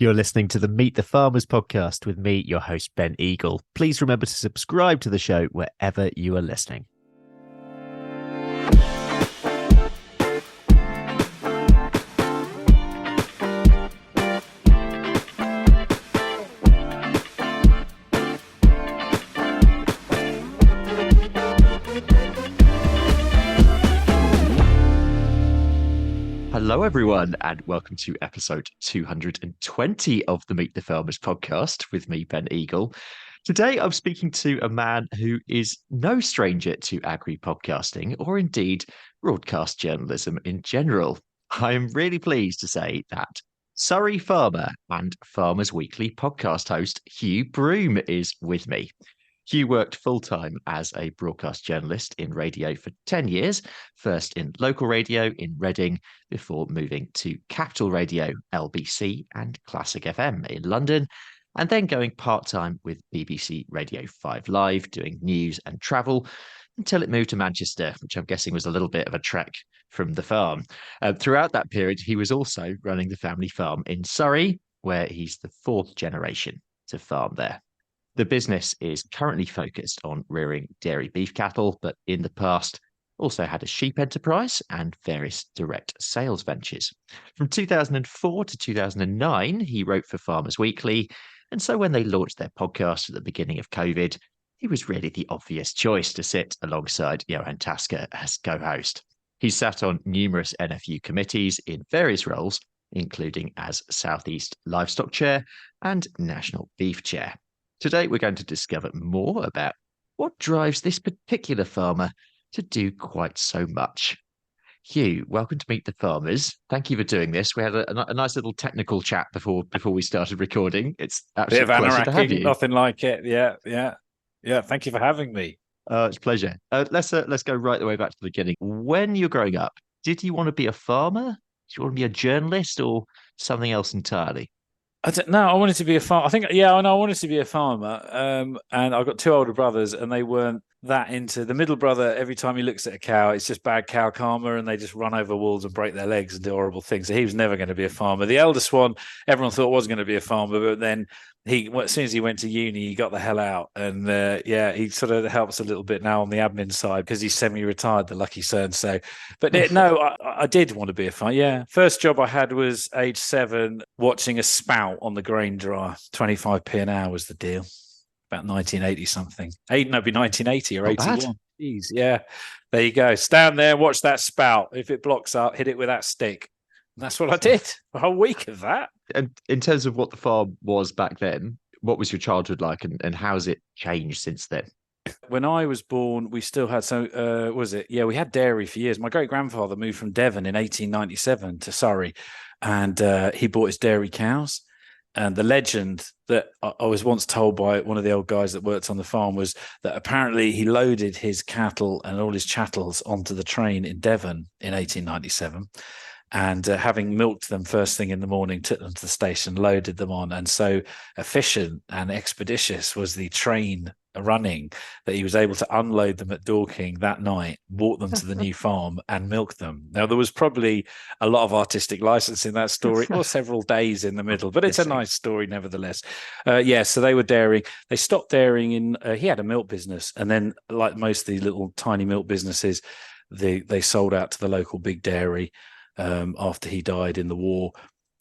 You're listening to the Meet the Farmers podcast with me, your host, Ben Eagle. Please remember to subscribe to the show wherever you are listening. Hello, everyone, and welcome to episode 220 of the Meet the Farmers podcast with me, Ben Eagle. Today, I'm speaking to a man who is no stranger to agri podcasting or indeed broadcast journalism in general. I am really pleased to say that Surrey farmer and Farmers Weekly podcast host Hugh Broom is with me. Hugh worked full-time as a broadcast journalist in radio for 10 years, first in local radio in Reading, before moving to Capital Radio, LBC and Classic FM in London, and then going part-time with BBC Radio 5 Live, doing news and travel, until it moved to Manchester, which I'm guessing was a little bit of a trek from the farm. Throughout that period, he was also running the family farm in Surrey, where he's the fourth generation to farm there. The business is currently focused on rearing dairy beef cattle, but in the past also had a sheep enterprise and various direct sales ventures. From 2004 to 2009, he wrote for Farmers Weekly, and so when they launched their podcast at the beginning of COVID, he was really the obvious choice to sit alongside Johann Tasker as co-host. He sat on numerous NFU committees in various roles, including as South East Livestock Chair and National Beef Chair. Today, we're going to discover more about what drives this particular farmer to do quite so much. Hugh, welcome to Meet the Farmers. Thank you for doing this. We had a nice little technical chat before we started recording. It's absolutely a pleasure to have you. Nothing like it. Yeah. Thank you for having me. It's a pleasure. Let's go right the way back to the beginning. When you're growing up, did you want to be a farmer? Did you want to be a journalist or something else entirely? I don't know. I wanted to be a farmer. I wanted to be a farmer. And I've got two older brothers, and they weren't that into the middle brother. Every time he looks at a cow, it's just bad cow karma, and they just run over walls and break their legs and do horrible things. So he was never going to be a farmer. The eldest one, everyone thought was going to be a farmer, but then as soon as he went to uni, he got the hell out. And he sort of helps a little bit now on the admin side because he's semi-retired, the lucky son. So, but I did want to be a farmer. Yeah. First job I had was age 7, watching a spout on the grain dryer. 25p an hour was the deal. About 1980 something. It'd be 1980 or 81. Jeez, yeah. There you go. Stand there and watch that spout. If it blocks up, hit it with that stick. And that's what I did. A whole week of that. And in terms of what the farm was back then, what was your childhood like and how's it changed since then? When I was born, we still had we had dairy for years. My great-grandfather moved from Devon in 1897 to Surrey, and he bought his dairy cows. And the legend that I was once told by one of the old guys that worked on the farm was that apparently he loaded his cattle and all his chattels onto the train in Devon in 1897. And having milked them first thing in the morning, took them to the station, loaded them on. And so efficient and expeditious was the train running that he was able to unload them at Dorking that night, walk them to the new farm and milk them. Now, there was probably a lot of artistic license in that story or several days in the middle, but it's a nice story nevertheless. So they were dairying. They stopped dairying he had a milk business. And then like most of the little tiny milk businesses, they sold out to the local big dairy after he died in the war.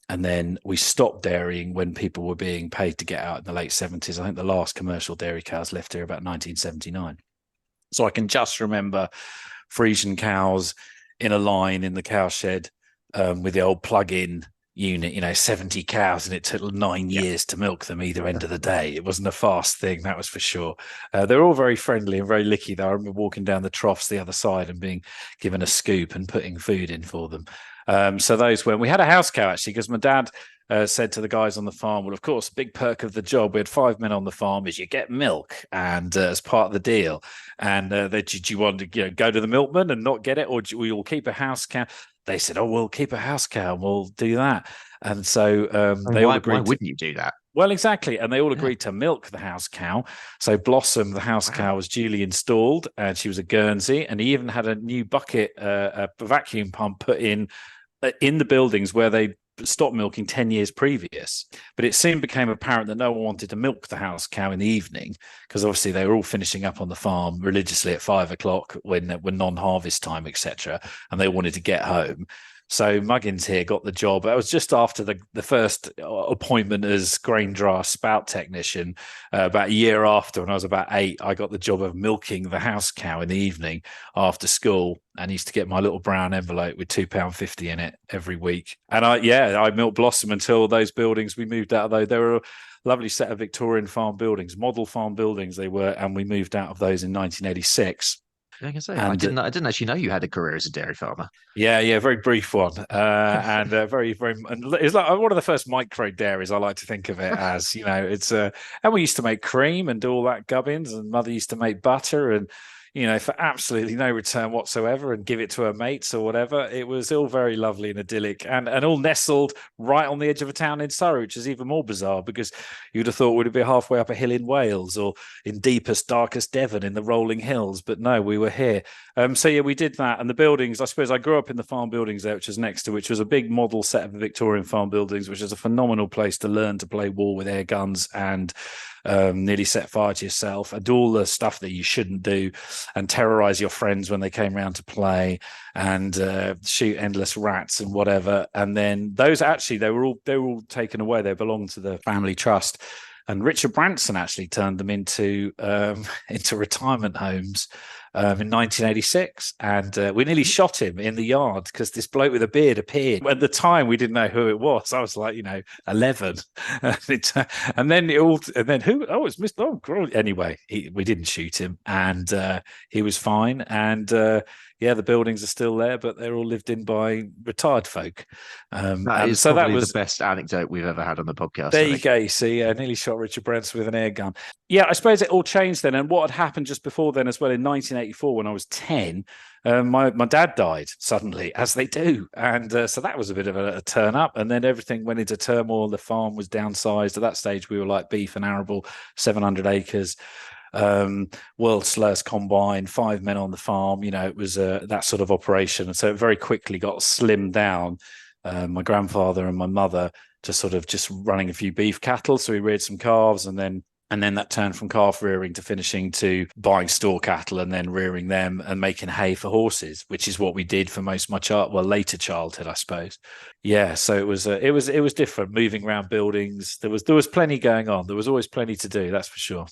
And then we stopped dairying when people were being paid to get out in the late 70s. I think the last commercial dairy cows left here about 1979. So I can just remember Frisian cows in a line in the cow shed with the old plug-in unit, 70 cows, and it took 9 years to milk them either end of the day. It wasn't a fast thing, that was for sure. They're all very friendly and very licky, though. I remember walking down the troughs the other side and being given a scoop and putting food in for them. So those were, we had a house cow actually, because my dad said to the guys on the farm, well, of course, a big perk of the job, we had 5 men on the farm, is you get milk, and as part of the deal. And did you want to go to the milkman and not get it, or we will keep a house cow? They said, oh, we'll keep a house cow and we'll do that. And so they all agreed. Why wouldn't you do that? Well, exactly. And they all agreed to milk the house cow. So Blossom, the house cow, was duly installed, and she was a Guernsey. And he even had a new bucket, a vacuum pump put in the buildings where they stopped milking 10 years previous. But it soon became apparent that no one wanted to milk the house cow in the evening, because obviously they were all finishing up on the farm religiously at 5 o'clock when non-harvest time, etc., and they wanted to get home. So Muggins here got the job. That was just after the first appointment as grain dryer spout technician. About a year after, when I was about 8, I got the job of milking the house cow in the evening after school, and used to get my little brown envelope with £2.50 in it every week. And I milked Blossom until those buildings we moved out of those. They were a lovely set of Victorian farm buildings, model farm buildings they were, and we moved out of those in 1986. Like I say, I didn't actually know you had a career as a dairy farmer. Yeah, very brief one, and very, very. And it's like one of the first micro dairies. I like to think of it as, it's and we used to make cream and do all that gubbins, and Mother used to make butter, and for absolutely no return whatsoever, and give it to her mates or whatever. It was all very lovely and idyllic, and all nestled right on the edge of a town in Surrey, which is even more bizarre, because you'd have thought we'd be halfway up a hill in Wales or in deepest, darkest Devon in the rolling hills. But no, we were here. So yeah, we did that. And the buildings, I suppose I grew up in the farm buildings there, which was a big model set of Victorian farm buildings, which is a phenomenal place to learn to play war with air guns and nearly set fire to yourself and do all the stuff that you shouldn't do, and terrorize your friends when they came around to play, and shoot endless rats and whatever. And then those actually they were all taken away. They belonged to the family trust, and Richard Branson actually turned them into retirement homes in 1986, and we nearly shot him in the yard because this bloke with a beard appeared. At the time, we didn't know who it was. I was like, 11, and then who? Oh, it's Mr. Oh, anyway, we didn't shoot him, and he was fine. And the buildings are still there, but they're all lived in by retired folk. That is probably the best anecdote we've ever had on the podcast. There you go. You see, I nearly shot Richard Branson with an air gun. Yeah, I suppose it all changed then. And what had happened just before then as well, in 1984, when I was 10, my dad died suddenly, as they do. And so that was a bit of a turn up. And then everything went into turmoil. The farm was downsized. At that stage, we were like beef and arable, 700 acres. World's slowest combine, 5 men on the farm. It was that sort of operation. And so it very quickly got slimmed down. My grandfather and my mother to sort of just running a few beef cattle. So we reared some calves, and then that turned from calf rearing to finishing to buying store cattle and then rearing them and making hay for horses, which is what we did for most of my later childhood, I suppose. Yeah, so it was different, moving around buildings. There was plenty going on. There was always plenty to do, that's for sure.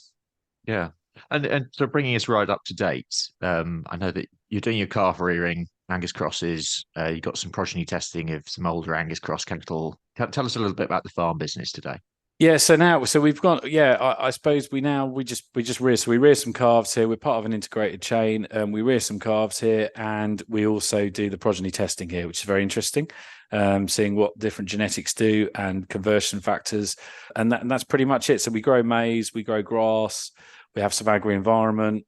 Yeah. And so bringing us right up to date, I know that you're doing your calf rearing, Angus crosses. You've got some progeny testing of some older Angus cross cattle. Tell us a little bit about the farm business today. Yeah, so we've got, I suppose we just rear. So we rear some calves here. We're part of an integrated chain. We rear some calves here, and we also do the progeny testing here, which is very interesting. Seeing what different genetics do and conversion factors, and that's pretty much it. So we grow maize, we grow grass, we have some agri environment.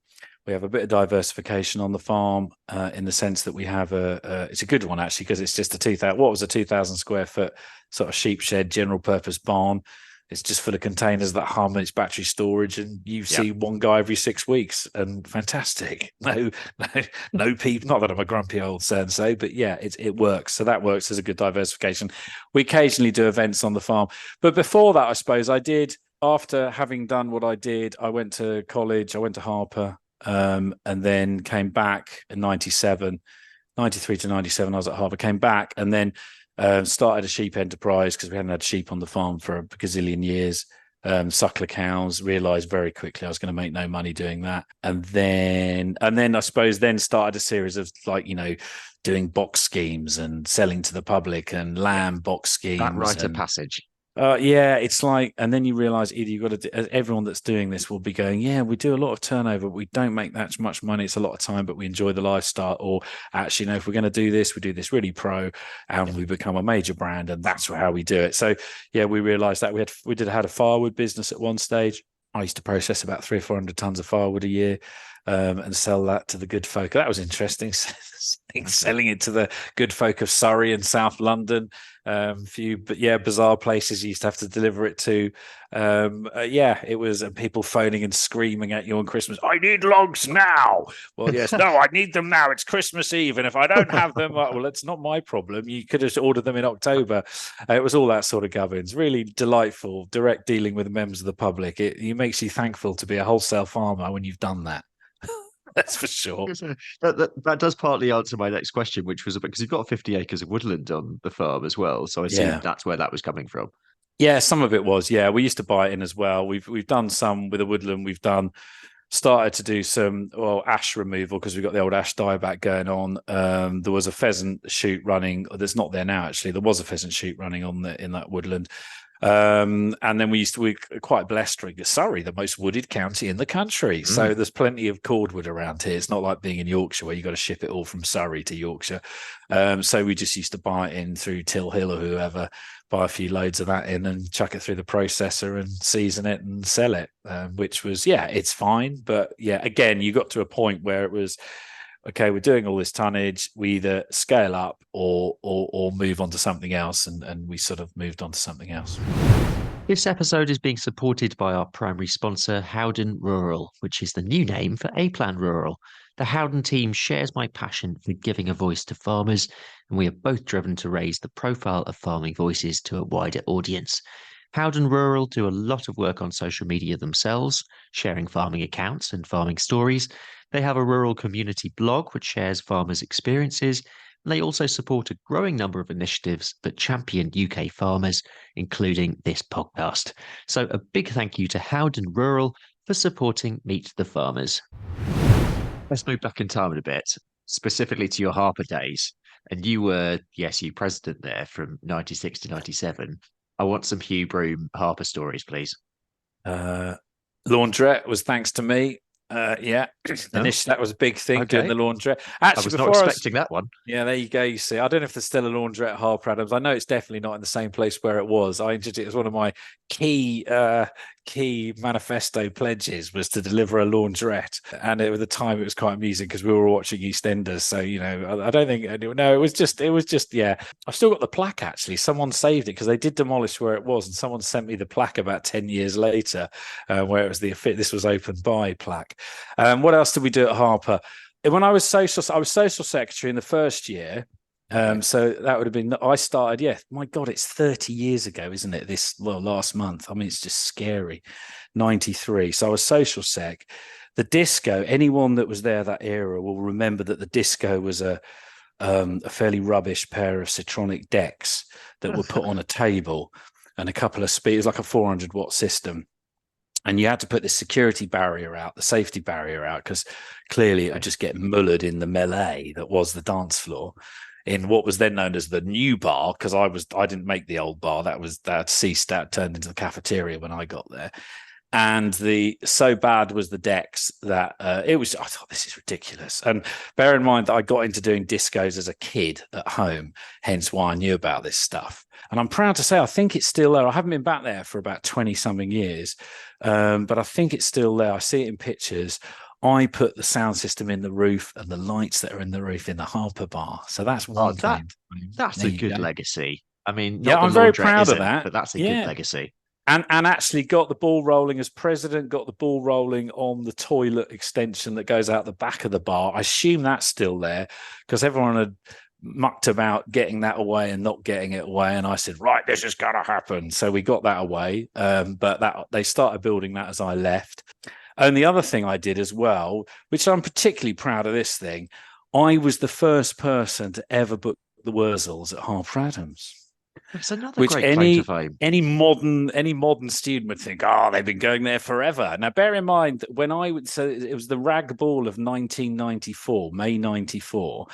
We have a bit of diversification on the farm in the sense that we have it's a good one actually, because it's just a 2,000 square foot sort of sheep shed, general purpose barn. It's just full of containers that hum, and it's battery storage, and you see one guy every 6 weeks, and fantastic. No people. Not that I'm a grumpy old sensei, but yeah, it works. So that works as a good diversification. We occasionally do events on the farm, but before that, I suppose I did. After having done what I did, I went to college. I went to Harper. And then came back in 93 to 97. I was at Harvard, came back, and then started a sheep enterprise because we hadn't had sheep on the farm for a gazillion years. Suckler cows, realized very quickly I was going to make no money doing that. And then I suppose then started a series of doing box schemes and selling to the public and lamb box schemes. That rite of passage. It's like, and then you realize either you've got to everyone that's doing this will be going, yeah, we do a lot of turnover, but we don't make that much money. It's a lot of time, but we enjoy the lifestyle. Or actually, if we're going to do this, we do this really pro, and we become a major brand, and that's how we do it. So yeah, we realized that we had a firewood business at one stage. I used to process about 300 or 400 tons of firewood a year. and sell that to the good folk. That was interesting. Selling it to the good folk of Surrey and South London. Few, but yeah, bizarre places you used to have to deliver it to. It was people phoning and screaming at you on Christmas. I need logs now. Well, yes, no, I need them now. It's Christmas Eve, and if I don't have them, well, it's not my problem. You could have ordered them in October. It was all that sort of governance. Really delightful, direct dealing with the members of the public. It makes you thankful to be a wholesale farmer when you've done that. That's for sure. That does partly answer my next question, which was because you've got 50 acres of woodland on the farm as well. So I assume that's where that was coming from. Yeah, some of it was. Yeah, we used to buy it in as well. We've done some with the woodland. We've started to do some ash removal because we've got the old ash dieback going on. There was a pheasant shoot running. That's not there now, actually. There was a pheasant shoot running in that woodland. And then we're quite blessed to Surrey, the most wooded county in the country. So there's plenty of cordwood around here. It's not like being in Yorkshire where you got to ship it all from Surrey to Yorkshire. So we just used to buy it in through Till Hill or whoever, buy a few loads of that in and chuck it through the processor and season it and sell it, which was, it's fine. But again, you got to a point where it was, okay, we're doing all this tonnage. We either scale up or move on to something else, and we sort of moved on to something else. This episode is being supported by our primary sponsor, Howden Rural, which is the new name for A-Plan Rural. The Howden team shares my passion for giving a voice to farmers, and we are both driven to raise the profile of farming voices to a wider audience. Howden Rural do a lot of work on social media themselves, sharing farming accounts and farming stories. They have a rural community blog which shares farmers' experiences, and they also support a growing number of initiatives that champion UK farmers, including this podcast. So a big thank you to Howden Rural for supporting Meet the Farmers. Let's move back in time a bit, specifically to your Harper days. And you were the SU president there from 96 to 97. I want some Hugh Broom Harper stories, please. Laundrette was thanks to me. Initially that was a big thing, doing the laundrette. Actually, I was not expecting that one. Yeah, there you go. You see, I don't know if there's still a laundrette at Harper Adams. I know it's definitely not in the same place where it was. I entered it as one of my key manifesto pledges was to deliver a laundrette, and at the time it was quite amusing because we were watching EastEnders. So I don't think it was just I've still got the plaque. Actually, someone saved it because they did demolish where it was, and someone sent me the plaque about 10 years later, where it was this was opened by plaque. What else did we do at Harper? When I was social secretary in the first year. So that would have been, I started, my God, it's 30 years ago, isn't it? Last month. I mean, it's just scary. 93. So I was social sec. The disco, anyone that was there that era will remember that the disco was a fairly rubbish pair of Citronic decks that were put on a table and a couple of speakers, like a 400 watt system. And you had to put the security barrier out, the safety barrier out, because clearly it would just get mullered in the melee that was the dance floor in what was then known as the new bar, because I didn't make the old bar. That ceased, that turned into the cafeteria when I got there. And so bad was the decks that I thought, this is ridiculous. And bear in mind that I got into doing discos as a kid at home, hence why I knew about this stuff. And I'm proud to say, I think it's still there. I haven't been back there for about 20 something years, but I think it's still there. I see it in pictures. I put the sound system in the roof and the lights that are in the roof in the Harper bar. So that's one thing. That's a good legacy. I mean, I'm very proud of that. But that's a good legacy. And actually got the ball rolling as president, got the ball rolling on the toilet extension that goes out the back of the bar. I assume that's still there because everyone had mucked about getting that away and not getting it away. And I said, right, this is going to happen. So we got that away. But they started building that as I left. And the other thing I did as well, which I'm particularly proud of this thing, I was the first person to ever book the Wurzels at Harper Adams. It's another great claim to fame. Any modern student would think, they've been going there forever. Now, bear in mind that when so it was the Rag Ball of 1994, May 94,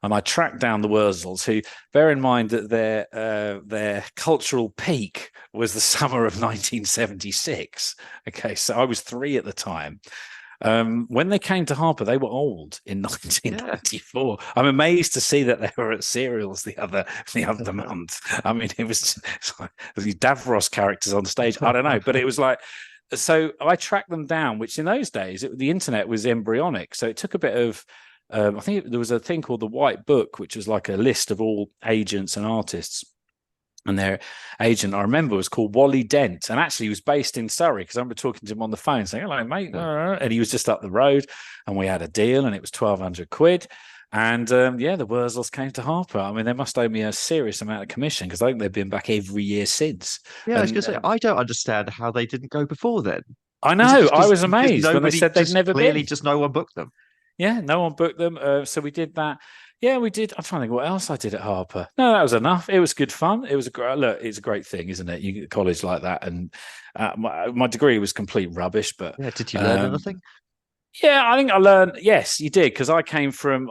and I tracked down the Wurzels, who, bear in mind that their cultural peak was the summer of 1976. Okay, so I was 3 at the time. When they came to Harper, they were old in 1994. I'm amazed to see that they were at Serials the other month. I mean, it was like Davros characters on stage. I don't know, but it was like so I tracked them down, which in those days, the internet was embryonic. So it took a bit of, I think there was a thing called the White Book, which was like a list of all agents and artists. And their agent, I remember, was called Wally Dent. And actually, he was based in Surrey because I remember talking to him on the phone saying, hello, mate. And he was just up the road. And we had a deal and it was 1,200 quid. And the Wurzels came to Harper. I mean, they must owe me a serious amount of commission because I think they've been back every year since. Yeah, I was going to say, I don't understand how they didn't go before then. I Is it know. just I 'cause was amazed when they said they'd just never clearly been. just no one booked them? Yeah, no one booked them. So we did that. Yeah, we did. I'm trying to think what else I did at Harper. No, that was enough. It was good fun. It was a great look. It's a great thing, isn't it? You get college like that, and my degree was complete rubbish. But Yeah, did you learn anything? yeah, I think I learned. Yes, you did, because I came from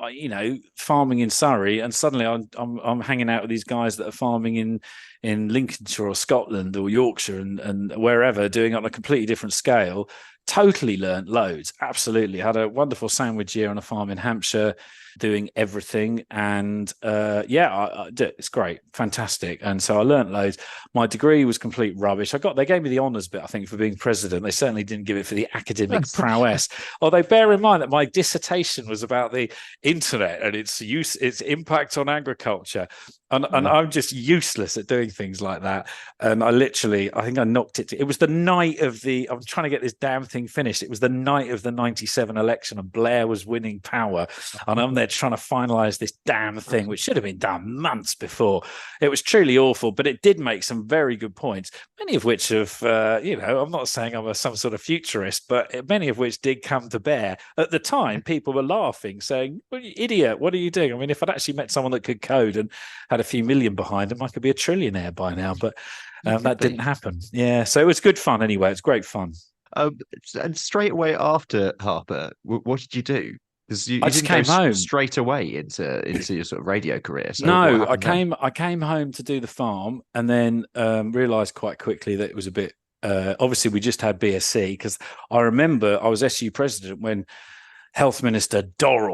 farming in Surrey, and suddenly I'm hanging out with these guys that are farming in Lincolnshire or Scotland or Yorkshire and wherever, doing it on a completely different scale. Totally learned loads. Absolutely, had a wonderful sandwich year on a farm in Hampshire, doing everything, and it's great, fantastic. And so I learned loads. My degree was complete rubbish. They gave me the honours bit, I think, for being president. They certainly didn't give it for the academic prowess. Although bear in mind that my dissertation was about the internet and its impact on agriculture. And I'm just useless at doing things like that. And I think I knocked it. It was the night of I'm trying to get this damn thing finished. It was the night of the 97 election and Blair was winning power. And I'm there trying to finalize this damn thing, which should have been done months before. It was truly awful, but it did make some very good points, many of which have, I'm not saying I'm some sort of futurist, but many of which did come to bear. At the time, people were laughing, saying, well, you idiot, what are you doing? I mean, if I'd actually met someone that could code and had a few million behind them, I could be a trillionaire by now, but that didn't happen. Yeah, so it was good fun anyway. It's great fun. And straight away after Harper, what did you do? Because you just didn't came go home straight away into your sort of radio career. So no, I came home to do the farm, and then realised quite quickly that it was a bit. Obviously, we just had BSc, because I remember I was SU president when Health Minister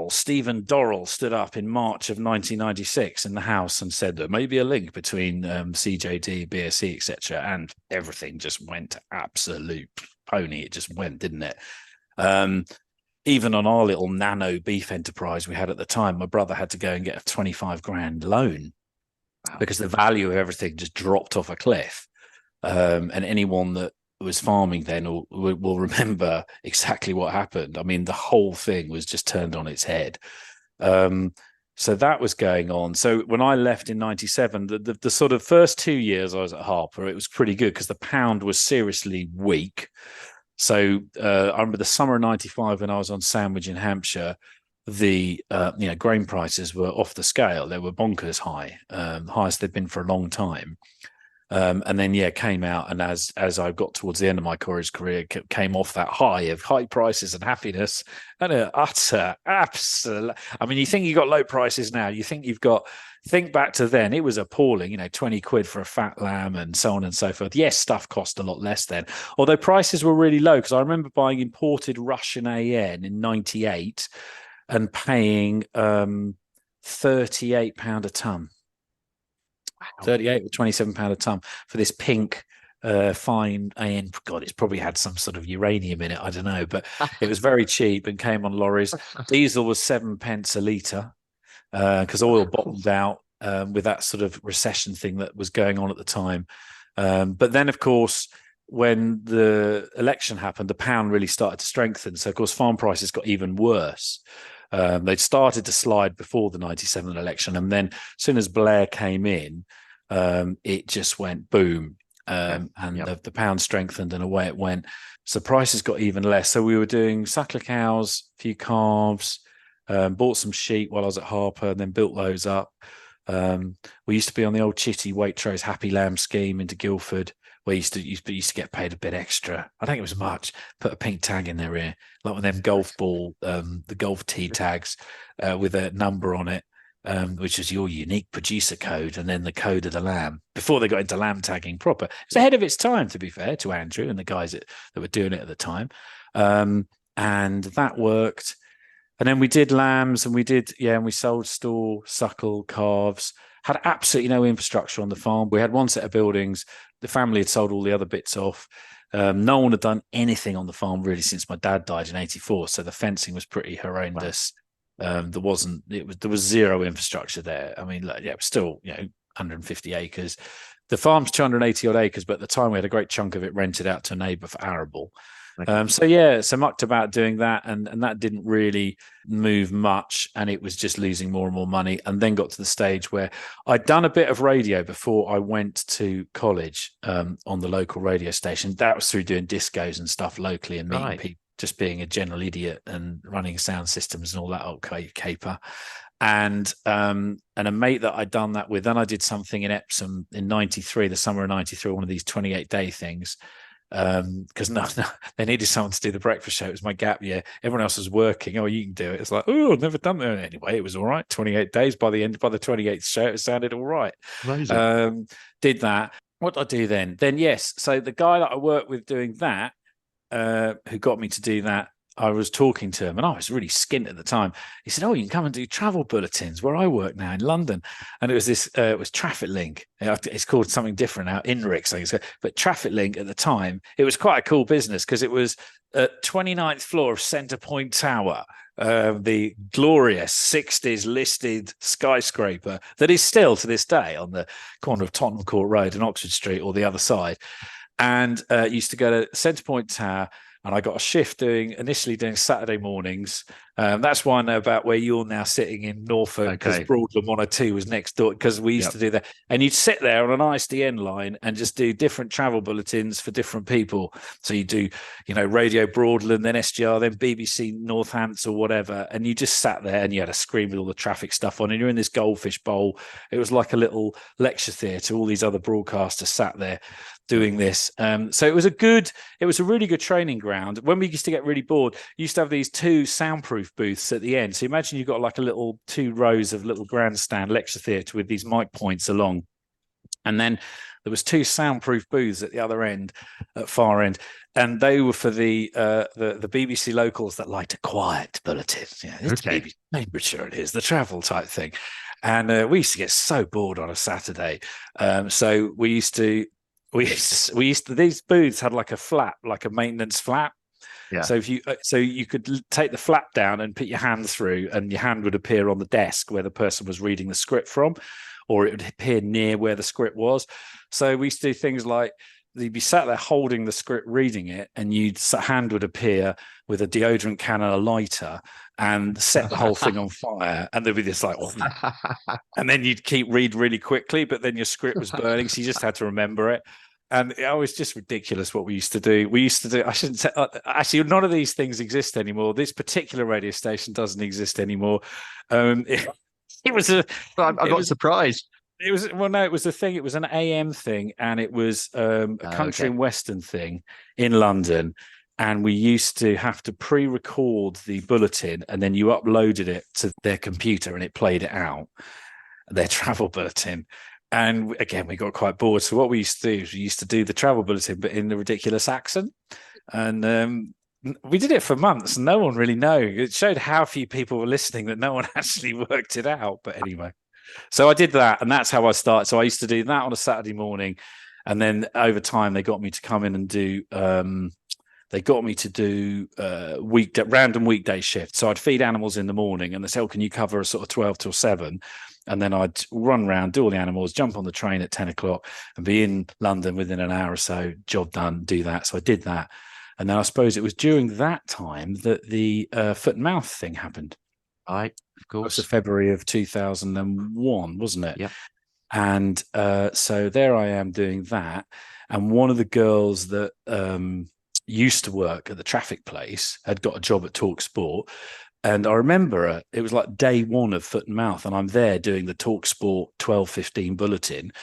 Stephen Dorrell, stood up in March of 1996 in the House and said there may be a link between CJD, BSc, etc., and everything just went absolute pony. It just went, didn't it? Even on our little nano beef enterprise we had at the time, my brother had to go and get a 25 grand loan because the value of everything just dropped off a cliff. And anyone that was farming then will remember exactly what happened. I mean, the whole thing was just turned on its head. So that was going on. So when I left in 97, the sort of first 2 years I was at Harper, it was pretty good because the pound was seriously weak. So I remember the summer of 95 when I was on Sandwich in Hampshire, the grain prices were off the scale. They were bonkers high, highest they've been for a long time. And then came out, and as I got towards the end of my career, came off that high of high prices and happiness, and an utter absolute. I mean, you think you got low prices now? You think think back to then, it was appalling. 20 quid for a fat lamb and so on and so forth. Yes, stuff cost a lot less then, although prices were really low, because I remember buying imported Russian AN in 98 and paying £38 a ton. 38 or 27 pound a ton for this pink fine AN. God, it's probably had some sort of uranium in it, I don't know, but it was very cheap and came on lorries. Diesel was 7 pence a litre because oil bottomed out with that sort of recession thing that was going on at the time. But then, of course, when the election happened, the pound really started to strengthen. So, of course, farm prices got even worse. They'd started to slide before the 97 election. And then as soon as Blair came in, it just went boom. The pound strengthened and away it went. So prices got even less. So we were doing suckler cows, a few calves, bought some sheep while I was at Harper, and then built those up. We used to be on the old Chitty Waitrose Happy Lamb scheme into Guildford, where you used to get paid a bit extra. I think it was much. Put a pink tag in their ear, like one of them golf ball, the golf tee tags with a number on it, which is your unique producer code, and then the code of the lamb. Before they got into lamb tagging proper, it's ahead of its time, to be fair to Andrew and the guys that were doing it at the time, and that worked. And then we did lambs, and we sold store, suckle, calves. Had absolutely no infrastructure on the farm. We had one set of buildings. The family had sold all the other bits off. No one had done anything on the farm really since my dad died in '84, so the fencing was pretty horrendous. Wow. There was zero infrastructure there. I mean, it was still 150 acres. The farm's 280 odd acres, but at the time we had a great chunk of it rented out to a neighbour for arable. Okay. So mucked about doing that, and that didn't really move much, and it was just losing more and more money. And then got to the stage where I'd done a bit of radio before I went to college on the local radio station. That was through doing discos and stuff locally and meeting people, just being a general idiot and running sound systems and all that old caper. And a mate that I'd done that with. Then I did something in Epsom in '93, the summer of '93, one of these 28-day things. Because they needed someone to do the breakfast show. It was my gap year. Everyone else was working. Oh, you can do it. It's like, oh, I've never done that. Anyway, it was all right. 28 days. By the 28th show, it sounded all right. Amazing. Did that. What did I do then? Then, yes. So the guy that I worked with doing that, who got me to do that, I was talking to him, and I was really skint at the time. He said, "Oh, you can come and do travel bulletins where I work now in London." And it was this, it was Traffic Link. It's called something different now, INRIX, I think. But Traffic Link at the time, it was quite a cool business because it was at 29th floor of Centre Point Tower, the glorious 60s listed skyscraper that is still to this day on the corner of Tottenham Court Road and Oxford Street, or the other side. And used to go to Centre Point Tower. And I got a shift initially doing Saturday mornings. That's why I know about where you're now sitting in Norfolk, because Broadland 102 was next door, because we used to do that. And you'd sit there on an ISDN line and just do different travel bulletins for different people. So you do, Radio Broadland, then SGR, then BBC Northants or whatever. And you just sat there and you had a screen with all the traffic stuff on, and you're in this goldfish bowl. It was like a little lecture theatre. All these other broadcasters sat there doing this. So it was a really good training ground. When we used to get really bored, you used to have these two soundproof booths at the end. So imagine you've got like a little 2 rows of little grandstand lecture theatre with these mic points along. And then there was 2 soundproof booths at the other end, at far end. And they were for the BBC locals that liked a quiet bulletin. It's BBC Cambridgeshire, it is the travel type thing. And we used to get so bored on a Saturday. So we used to, these booths had like a flap, like a maintenance flap. Yeah. So you could take the flap down and put your hand through, and your hand would appear on the desk where the person was reading the script from, or it would appear near where the script was. So we used to do things like, you'd be sat there holding the script, reading it, and your hand would appear with a deodorant can and a lighter and set the whole thing on fire. And there'd be this like, and then you'd keep read really quickly, but then your script was burning, so you just had to remember it. And it was just ridiculous what we used to do. I shouldn't say, actually, none of these things exist anymore. This particular radio station doesn't exist anymore. I'm not surprised. It was a thing. It was an AM thing, and it was a country and western thing in London. And we used to have to pre-record the bulletin, and then you uploaded it to their computer, and it played it out, their travel bulletin. And again, we got quite bored. So what we used to do is we used to do the travel bulletin, but in a ridiculous accent. And we did it for months. No one really knew. It showed how few people were listening that no one actually worked it out. But anyway, so I did that, and that's how I started. So I used to do that on a Saturday morning. And then over time, they got me to come in and do random weekday shifts. So I'd feed animals in the morning, and they said, "Oh, can you cover a sort of 12 till 7?" And then I'd run around, do all the animals, jump on the train at 10 o'clock and be in London within an hour or so, job done, do that. So I did that. And then I suppose it was during that time that the foot and mouth thing happened. Right, of course. It was February of 2001, wasn't it? Yeah. And so there I am doing that. And one of the girls that used to work at the traffic place had got a job at Talk Sport. And I remember it was like day 1 of Foot and Mouth, and I'm there doing the Talk Sport 12:15 bulletin.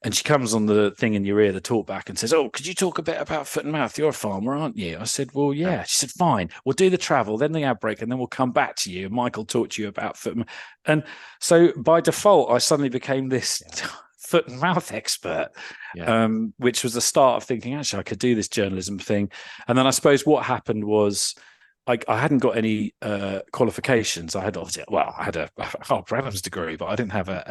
And she comes on the thing in your ear, the talk back, and says, "Oh, could you talk a bit about Foot and Mouth? You're a farmer, aren't you?" I said, "Well, yeah." She said, "Fine, we'll do the travel, then the ad break, and then we'll come back to you. And Michael talk to you about Foot and Mouth." And so by default, I suddenly became this foot and mouth expert, which was the start of thinking, actually, I could do this journalism thing. And then I suppose what happened was, I hadn't got any qualifications. I had a Harper Adams degree, but I didn't have a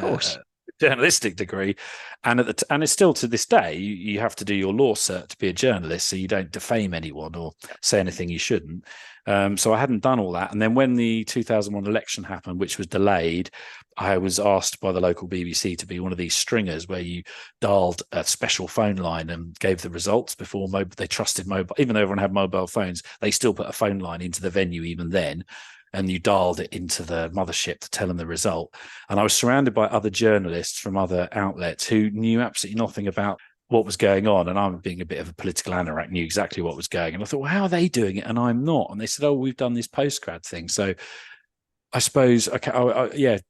journalistic degree, and and it's still to this day you have to do your law cert to be a journalist, so you don't defame anyone or say anything you shouldn't. So I hadn't done all that, and then when the 2001 election happened, which was delayed, I was asked by the local BBC to be one of these stringers where you dialed a special phone line and gave the results before they trusted mobile. Even though everyone had mobile phones, they still put a phone line into the venue even then, and you dialed it into the mothership to tell them the result. And I was surrounded by other journalists from other outlets who knew absolutely nothing about what was going on. And I'm being a bit of a political anorak, knew exactly what was going on. And I thought, well, how are they doing it? And I'm not. And they said, oh, we've done this postgrad thing. So I suppose,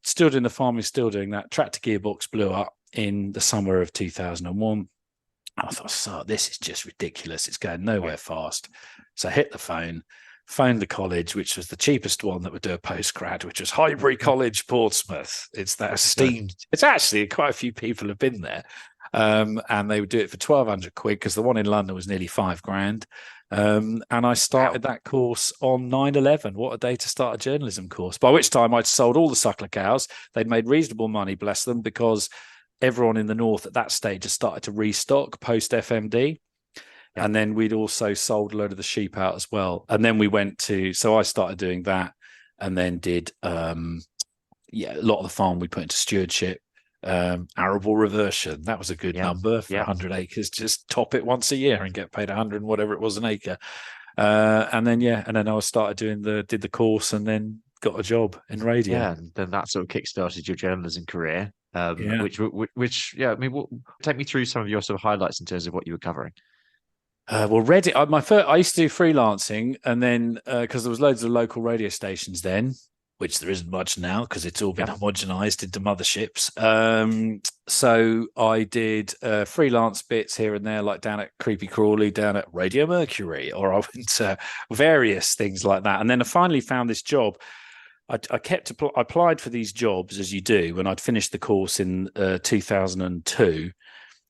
still doing the farming, still doing that. Tractor gearbox blew up in the summer of 2001. I thought, so this is just ridiculous. It's going nowhere fast. So I hit the phoned the college, which was the cheapest one that would do a postgrad, which was Highbury College, Portsmouth. It's that esteemed. It's actually quite a few people have been there. And they would do it for 1,200 quid because the one in London was nearly $5,000. And I started that course on 9/11. What a day to start a journalism course. By which time I'd sold all the suckler cows. They'd made reasonable money, bless them, because everyone in the north at that stage had started to restock post FMD. Yeah. And then we'd also sold a load of the sheep out as well. And then so I started doing that and then did, a lot of the farm we put into stewardship. Arable reversion, that was a good number for 100 acres. Just top it once a year and get paid 100 and whatever it was an acre. And then I started did the course and then got a job in radio. Yeah, and then that sort of kickstarted your journalism career. Take me through some of your sort of highlights in terms of what you were covering. Reading. I used to do freelancing, and then because there was loads of local radio stations then, which there isn't much now because it's all been homogenized into motherships. So I did freelance bits here and there, like down at Creepy Crawley, down at Radio Mercury, or I went to various things like that. And then I finally found this job. I applied for these jobs, as you do, when I'd finished the course in 2002,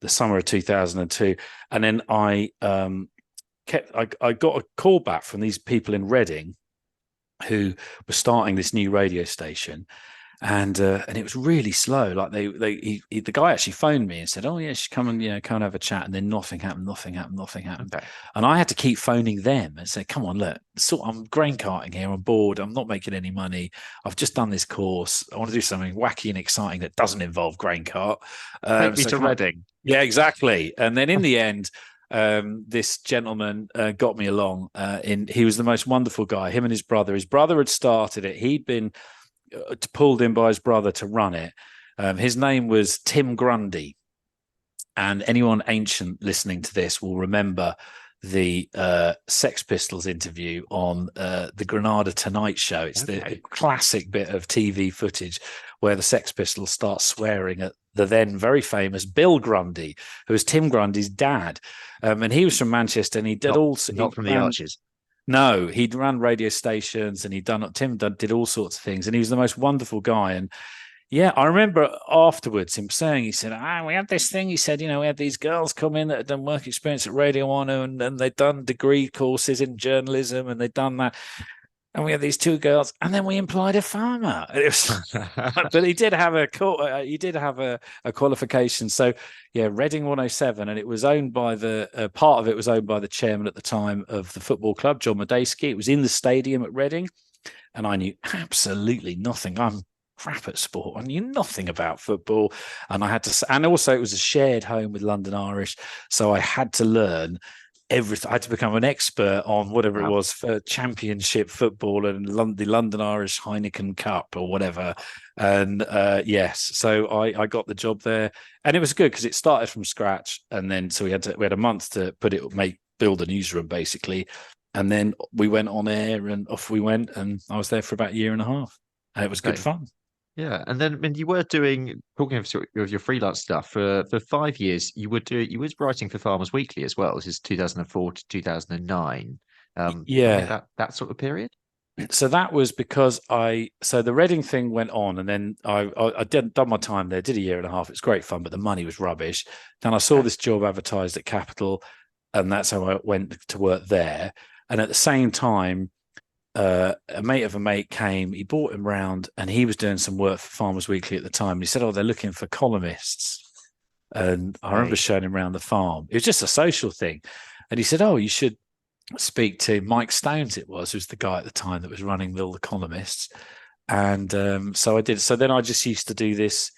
the summer of 2002. And then I got a call back from these people in Reading who were starting this new radio station, and it was really slow. Like the guy actually phoned me and said, "Oh yeah, come and have a chat," and then nothing happened. Okay. And I had to keep phoning them and say, "Come on, look, I'm grain carting here. I'm bored. I'm not making any money. I've just done this course. I want to do something wacky and exciting that doesn't involve grain cart." Take me to Reading. Yeah, exactly. And then in the end, this gentleman got me along. He was the most wonderful guy. Him and his brother. His brother had started it. He'd been pulled in by his brother to run it. His name was Tim Grundy, and anyone ancient listening to this will remember the Sex Pistols interview on the Granada Tonight Show. It's the classic bit of TV footage where the Sex Pistols start swearing at the then very famous Bill Grundy, who was Tim Grundy's dad. And he was from Manchester, and he did not from the Archers. No, he'd run radio stations, and Tim did all sorts of things, and he was the most wonderful guy. And yeah, I remember afterwards him saying, he said, we had this thing. He said, we had these girls come in that had done work experience at Radio 1, and they'd done degree courses in journalism, and they'd done that. And we had these two girls, and then we employed a farmer. It was, but he did have a qualification. So yeah, Reading 107, and it was owned by part of it was owned by the chairman at the time of the football club, John Medeski. It was in the stadium at Reading, and I knew absolutely nothing. I'm crap at sport. I knew nothing about football, and and also it was a shared home with London Irish, so I had to learn everything. I had to become an expert on whatever it was for championship football and the London Irish Heineken Cup or whatever. And so I got the job there, and it was good because it started from scratch. And then so we had a month to build a newsroom basically, and then we went on air and off we went. And I was there for about a year and a half, and it was good fun. Yeah, and then you were talking of your freelance stuff for 5 years. You were writing for Farmers Weekly as well. This is 2004 to 2009. That sort of period. So that was because the Reading thing went on, and then I done my time there. Did a year and a half. It was great fun, but the money was rubbish. Then I saw this job advertised at Capital, and that's how I went to work there. And at the same time, a mate of a mate came, he brought him round, and he was doing some work for Farmers Weekly at the time. And he said, "Oh, they're looking for columnists." And I remember showing him around the farm. It was just a social thing. And he said, "Oh, you should speak to Mike Stones," who's the guy at the time that was running all the columnists. And so I did. So then I just used to do this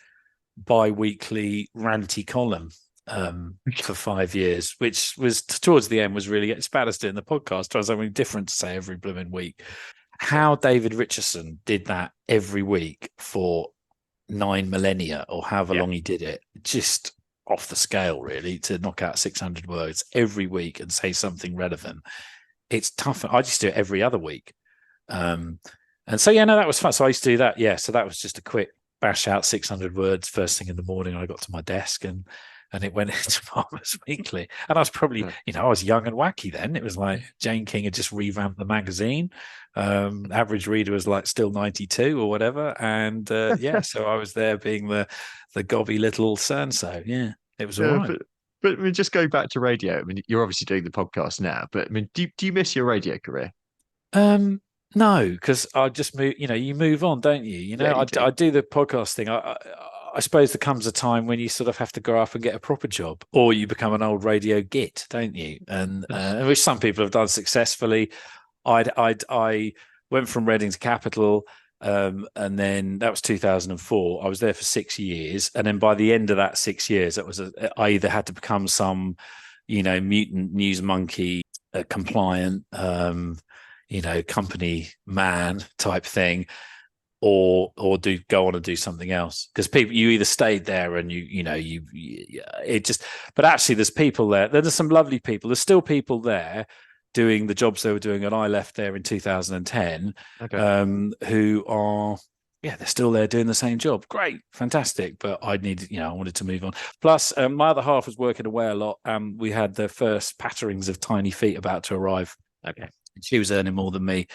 bi-weekly ranty column for 5 years, which was towards the end was really, it's bad as doing the podcast, trying something different to say every blooming week. How David Richardson did that every week for 9 millennia or however long he did it, just off the scale, really, to knock out 600 words every week and say something relevant. It's tough. I just do it every other week. And so, yeah, no, that was fun. So I used to do that. Yeah. So that was just a quick bash out 600 words first thing in the morning. I got to my desk and it went into Farmers Weekly. And I was probably, I was young and wacky then. It was like Jane King had just revamped the magazine. Average reader was like still 92 or whatever. And so I was there being the gobby little so. Yeah, it was all right. But I mean, just going back to radio, I mean, you're obviously doing the podcast now, but I mean, do you miss your radio career? No, because I just move, you move on, don't you? I do the podcast thing. I suppose there comes a time when you sort of have to grow up and get a proper job, or you become an old radio git, don't you? And which some people have done successfully. I went from Reading to Capital, and then that was 2004. I was there for 6 years, and then by the end of that 6 years, I either had to become some, mutant news monkey, compliant, company man type thing, or go on and do something else, because you either stayed there and but actually there's people there's some lovely people, there's still people there doing the jobs they were doing, and I left there in 2010. Who are they're still there doing the same job. Great, fantastic, but I wanted to move on. Plus my other half was working away a lot. We had the first patterings of tiny feet about to arrive. She was earning more than me,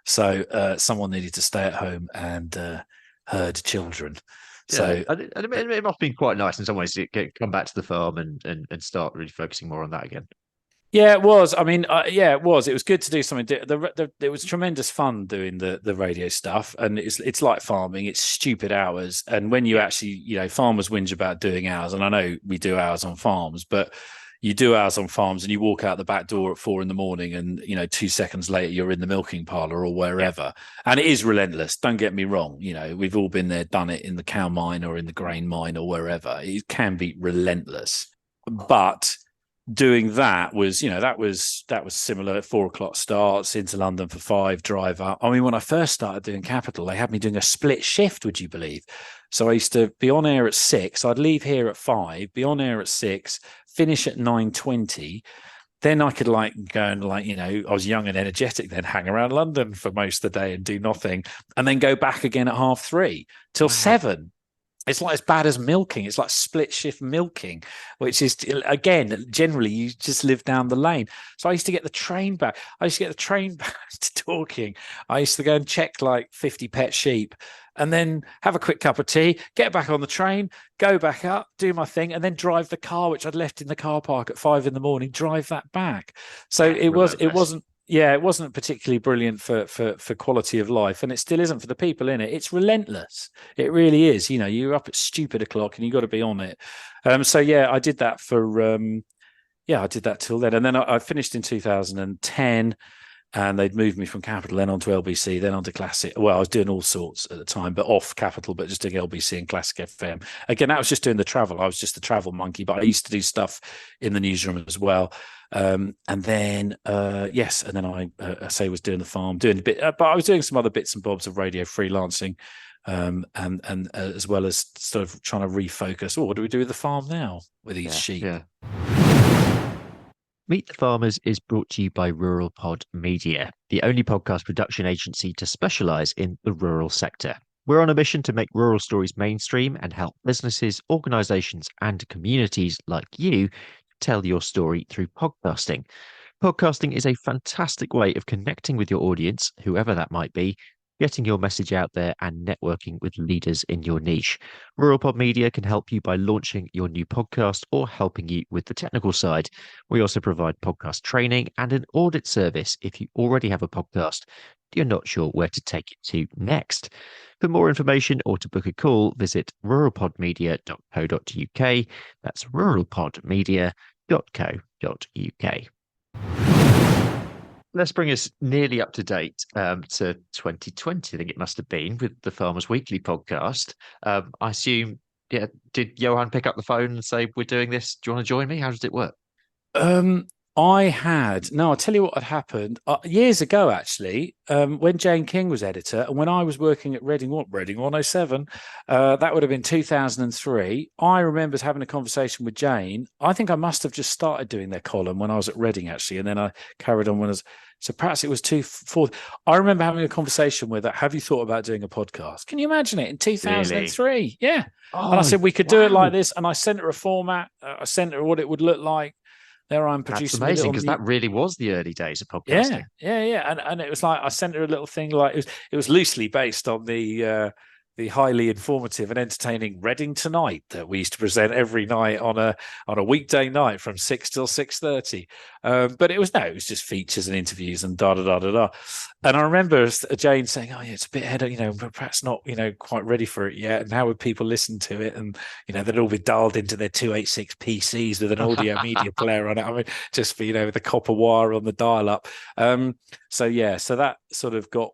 so someone needed to stay at home and herd children. So it must be quite nice in some ways to come back to the farm and start really focusing more on that again. Yeah, it was. I mean, it was. It was good to do something. It was tremendous fun doing the radio stuff, and it's like farming. It's stupid hours, and when you actually, farmers whinge about doing hours, and I know we do hours on farms, but you do hours on farms and you walk out the back door at 4 a.m, and 2 seconds later you're in the milking parlour or wherever. And it is relentless, don't get me wrong. We've all been there, done it in the cow mine or in the grain mine or wherever. It can be relentless, but doing that was similar. 4 o'clock starts, into London for 5, drive up. I mean, when I first started doing Capital, they had me doing a split shift, would you believe? So I used to be on air at 6, I'd leave here at 5, be on air at 6, finish at 9:20. Then I could go and I was young and energetic, then hang around London for most of the day and do nothing, and then go back again at 3:30 till 7. It's like as bad as milking. It's like split shift milking, which is, again, generally you just live down the lane. So I used to get the train back. To Dorking. I used to go and check 50 pet sheep and then have a quick cup of tea, get back on the train, go back up, do my thing, and then drive the car, which I'd left in the car park at 5 a.m, drive that back. So it wasn't particularly brilliant for quality of life, and it still isn't for the people in it. It's relentless. It really is. You're up at stupid o'clock and you've got to be on it. I did that I did that till then. And then I finished in 2010. And they'd moved me from Capital, then on to LBC, then on to Classic. Well, I was doing all sorts at the time, but off Capital, but just doing LBC and Classic FM. Again, that was just doing the travel. I was just a travel monkey, but I used to do stuff in the newsroom as well. And then I was doing the farm, doing a bit, but I was doing some other bits and bobs of radio freelancing, and as well as sort of trying to refocus. What do we do with the farm now with these sheep? Yeah. Meet the Farmers is brought to you by Rural Pod Media, the only podcast production agency to specialise in the rural sector. We're on a mission to make rural stories mainstream and help businesses, organisations and communities like you tell your story through podcasting. Podcasting is a fantastic way of connecting with your audience, whoever that might be, getting your message out there and networking with leaders in your niche. Rural Pod Media can help you by launching your new podcast or helping you with the technical side. We also provide podcast training and an audit service if you already have a podcast. you're not sure where to take it to next. For more information or to book a call, visit ruralpodmedia.co.uk. That's ruralpodmedia.co.uk. Let's bring us nearly up to date to 2020, I think it must have been, with the Farmers Weekly podcast. I assume, yeah, did Johann pick up the phone and say, we're doing this, do you want to join me? How does it work? I'll tell you what had happened years ago, actually, when Jane King was editor and when I was working at Reading 107, that would have been 2003. I remember having a conversation with Jane. I think I must have just started doing their column when I was at Reading, actually, and then I carried on so perhaps it was 2004. I remember having a conversation with her. Have you thought about doing a podcast? Can you imagine it in 2003? Really? Yeah. And I said we could do it like this. And I sent her a format. I sent her what it would look like. There I'm producing. That's amazing, because that really was the early days of podcasting. Yeah. And it was like I sent her a little thing, like it was loosely based on the highly informative and entertaining Reading Tonight that we used to present every night on a weekday night from 6 till 6:30. But it was just features and interviews and da da da da da. And I remember Jane saying, "Oh yeah, it's a bit ahead of, perhaps not, quite ready for it yet. And how would people listen to it? And they'd all be dialed into their 286 PCs with an audio media player on it. I mean, just for with the copper wire on the dial-up. So that sort of got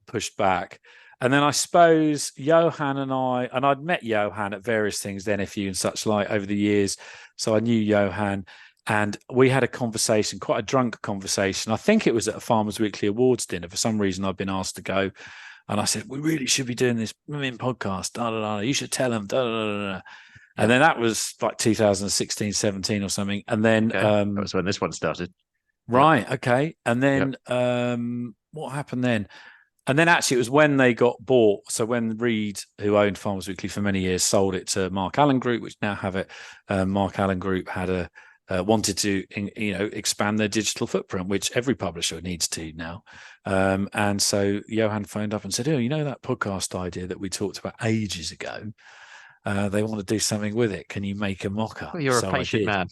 pushed back." And then I suppose Johann and I'd met Johann at various things, the NFU and such like, over the years. So I knew Johann, and we had a conversation, quite a drunk conversation. I think it was at a Farmers Weekly Awards dinner. For some reason, I'd been asked to go. And I said, we really should be doing this podcast. Da, da, da. You should tell them. Da, da, da, da. And then that was like 2016, 17 or something. And then that was when this one started. Right. Yep. Okay. And then what happened then? And then actually it was when they got bought. So when Reed, who owned Farmers Weekly for many years, sold it to Mark Allen Group, which now have it. Mark Allen Group had wanted to, expand their digital footprint, which every publisher needs to now. And so Johann phoned up and said, that podcast idea that we talked about ages ago, they want to do something with it. Can you make a mock-up? Well, you're a patient man.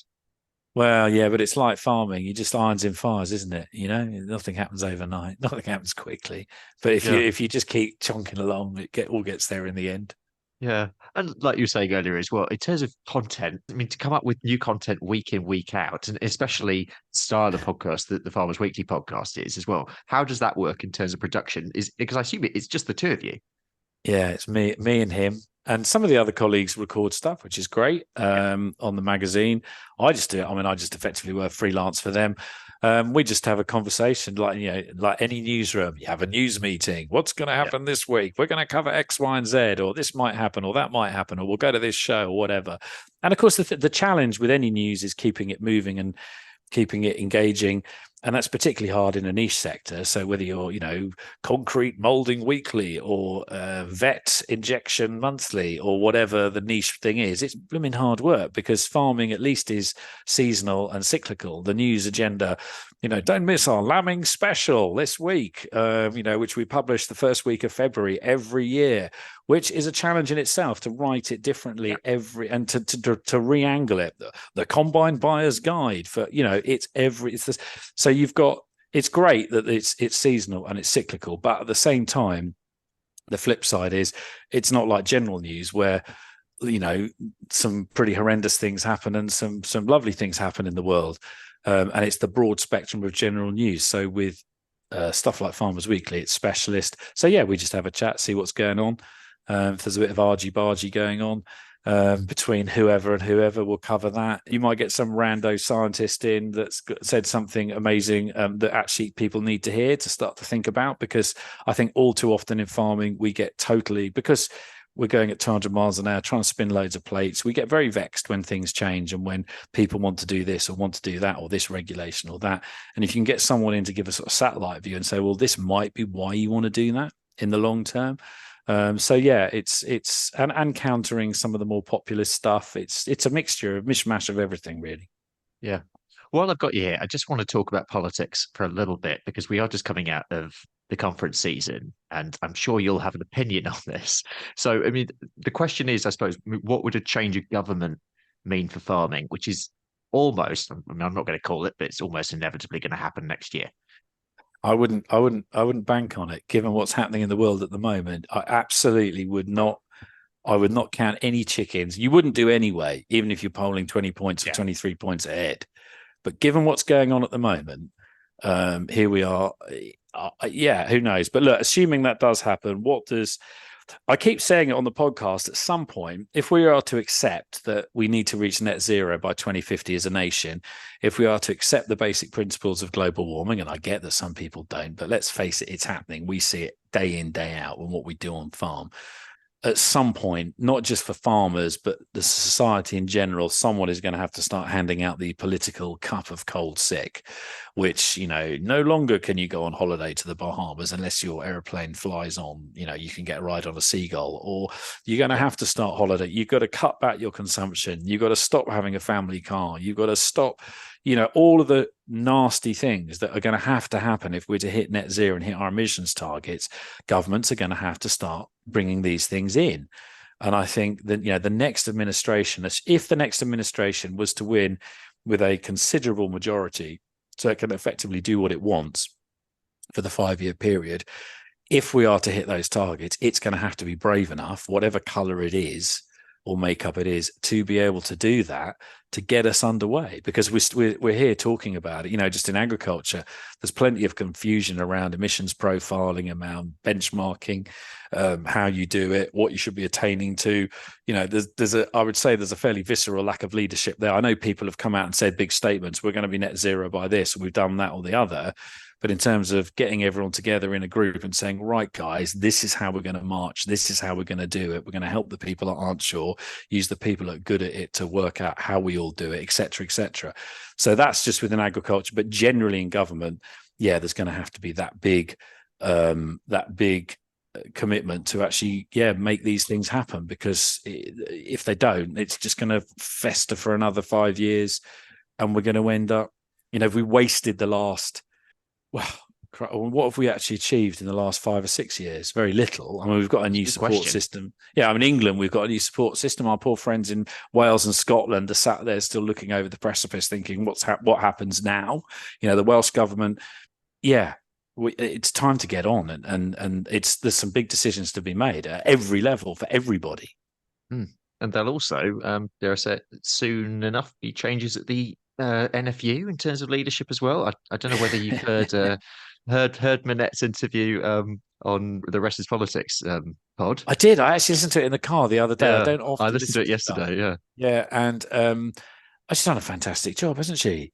Well, yeah, but it's like farming. You just irons in fires, isn't it? Nothing happens overnight. Nothing happens quickly. But if you just keep chonking along, it all gets there in the end. Yeah. And like you were saying earlier as well, in terms of content, I mean, to come up with new content week in, week out, and especially style of podcast that the Farmers Weekly podcast is as well. How does that work in terms of production? Because I assume it's just the two of you. Yeah, it's me and him. And some of the other colleagues record stuff, which is great, on the magazine. I just do it. I mean, I just effectively work freelance for them. We just have a conversation like any newsroom. You have a news meeting. What's going to happen this week? We're going to cover X, Y, and Z, or this might happen, or that might happen, or we'll go to this show, or whatever. And of course, the challenge with any news is keeping it moving and keeping it engaging. And that's particularly hard in a niche sector. So whether you're, concrete molding weekly or vet injection monthly or whatever the niche thing is, it's blooming hard work, because farming at least is seasonal and cyclical. The news agenda, don't miss our lambing special this week, which we publish the first week of February every year, which is a challenge in itself to write it differently and to re-angle it. The Combine Buyer's Guide for, it's this. So it's great that it's seasonal and it's cyclical, but at the same time, the flip side is it's not like general news where, some pretty horrendous things happen and some lovely things happen in the world. And it's the broad spectrum of general news. So with stuff like Farmers Weekly, it's specialist. So yeah, we just have a chat, see what's going on. If there's a bit of argy-bargy going on between whoever and whoever, we'll cover that. You might get some rando scientist in that's said something amazing that actually people need to hear to start to think about, because I think all too often in farming, we get because we're going at 200 miles an hour, trying to spin loads of plates. We get very vexed when things change and when people want to do this or want to do that, or this regulation or that. And if you can get someone in to give a sort of satellite view and say, well, this might be why you want to do that in the long term. So yeah, it's and countering some of the more populist stuff. It's a mishmash of everything, really. Yeah. While I've got you here, I just want to talk about politics for a little bit, because we are just coming out of the conference season, and I'm sure you'll have an opinion on this. So, I mean, the question is, I suppose, what would a change of government mean for farming, which is almost, I'm not going to call it, but it's almost inevitably going to happen next year. I wouldn't bank on it. Given what's happening in the world at the moment, I absolutely would not. I would not count any chickens. You wouldn't do anyway, even if you're polling 20 points or 23 points ahead. But given what's going on at the moment, here we are. Yeah, who knows? But look, assuming that does happen, what does I keep saying it on the podcast at some point, if we are to accept that we need to reach net zero by 2050 as a nation, if we are to accept the basic principles of global warming, and I get that some people don't, but let's face it, it's happening. We see it day in, day out on what we do on farm. At some point, not just for farmers, but the society in general, someone is going to have to start handing out the political cup of cold sick, which, no longer can you go on holiday to the Bahamas unless your airplane flies on, you can get a ride on a seagull, or you're going to have to start holiday. You've got to cut back your consumption. You've got to stop having a family car. You've got to stop, all of the nasty things that are going to happen if we're to hit net zero and hit our emissions targets. Governments are going to have to start bringing these things in. And I think that, the next administration, if the next administration was to win with a considerable majority, so it can effectively do what it wants for the 5-year period, if we are to hit those targets, it's going to have to be brave enough, whatever color it is or makeup it is, to be able to do that, to get us underway. Because we're here talking about it, just in agriculture, there's plenty of confusion around emissions profiling, around benchmarking, how you do it, what you should be attaining to. I would say there's a fairly visceral lack of leadership there. I know people have come out and said big statements, we're going to be net zero by this, we've done that or the other. But in terms of getting everyone together in a group and saying, right, guys, this is how we're going to march. This is how we're going to do it. We're going to help the people that aren't sure, use the people that are good at it to work out how we all do it, et cetera, et cetera. So that's just within agriculture. But generally in government, there's going to have to be that big commitment to actually, make these things happen. Because if they don't, it's just going to fester for another 5 years. And we're going to end up, if we wasted the last... Well, what have we actually achieved in the last 5 or 6 years? Very little. I mean, we've got a new support system. Yeah, in England, we've got a new support system. Our poor friends in Wales and Scotland are sat there still looking over the precipice thinking, what happens now? The Welsh government, it's time to get on. And there's some big decisions to be made at every level for everybody. And there'll also, dare I say, soon enough be changes at the NFU in terms of leadership as well. I don't know whether you've heard Manette's interview on the Rest is Politics pod. I did. I actually listened to it in the car the other day. Yeah, I don't often. I listened to it yesterday. Yeah, and she's done a fantastic job, hasn't she?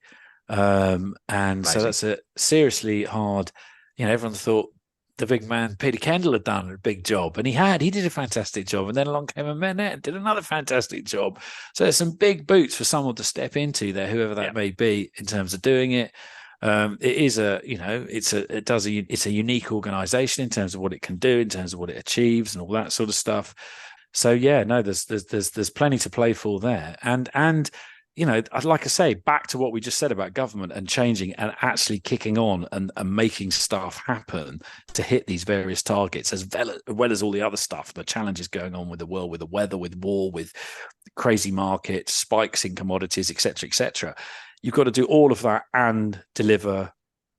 And amazing. So that's a seriously hard. Everyone thought the big man Peter Kendall had done a big job, and he did a fantastic job, and then along came a Manette and did another fantastic job. So there's some big boots for someone to step into there, whoever that may be, in terms of doing it. It is it's a unique organization in terms of what it can do, in terms of what it achieves, and all that sort of stuff. So there's plenty to play for there, and like I say, back to what we just said about government and changing and actually kicking on and making stuff happen to hit these various targets, as well as all the other stuff, the challenges going on with the world, with the weather, with war, with crazy markets, spikes in commodities, et cetera, et cetera. You've got to do all of that and deliver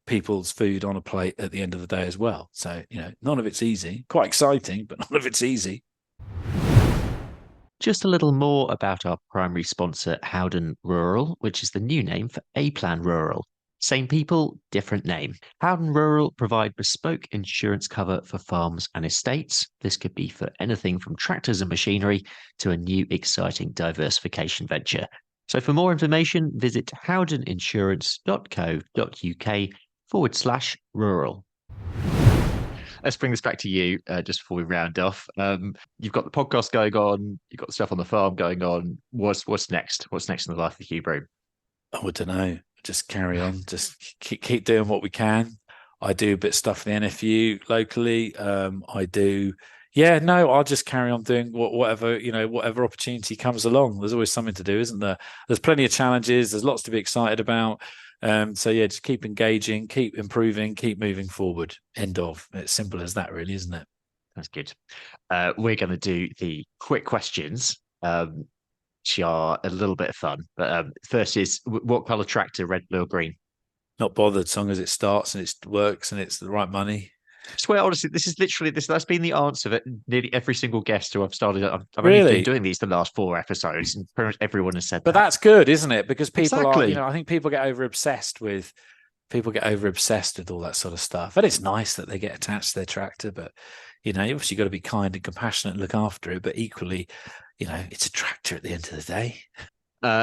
people's food on a plate at the end of the day as well. So, none of it's easy. Quite exciting, but none of it's easy. Just a little more about our primary sponsor, Howden Rural, which is the new name for A-Plan Rural. Same people, different name. Howden Rural provide bespoke insurance cover for farms and estates. This could be for anything from tractors and machinery to a new exciting diversification venture. So for more information, visit howdeninsurance.co.uk/rural. Let's bring this back to you just before we round off. You've got the podcast going on. You've got the stuff on the farm going on. What's next? What's next in the life of Hugh Broom? I don't know. Just carry on. Just keep doing what we can. I do a bit of stuff for the NFU locally. I'll just carry on doing whatever opportunity comes along. There's always something to do, isn't there? There's plenty of challenges. There's lots to be excited about. Just keep engaging, keep improving, keep moving forward. End of. It's simple as that, really, isn't it? That's good. We're going to do the quick questions, which are a little bit of fun. But first is, what colour tractor, red, blue or green? Not bothered, as long as it starts and it works and it's the right money. I swear, honestly, this is literally this. That's been the answer that nearly every single guest who I've started. I've only been Really? doing these the last 4 episodes, and pretty much everyone has said But that. that's good, isn't it? Because people are, Exactly. I think people get over obsessed with all that sort of stuff. And it's nice that they get attached to their tractor, but obviously you've got to be kind and compassionate and look after it. But equally, it's a tractor at the end of the day.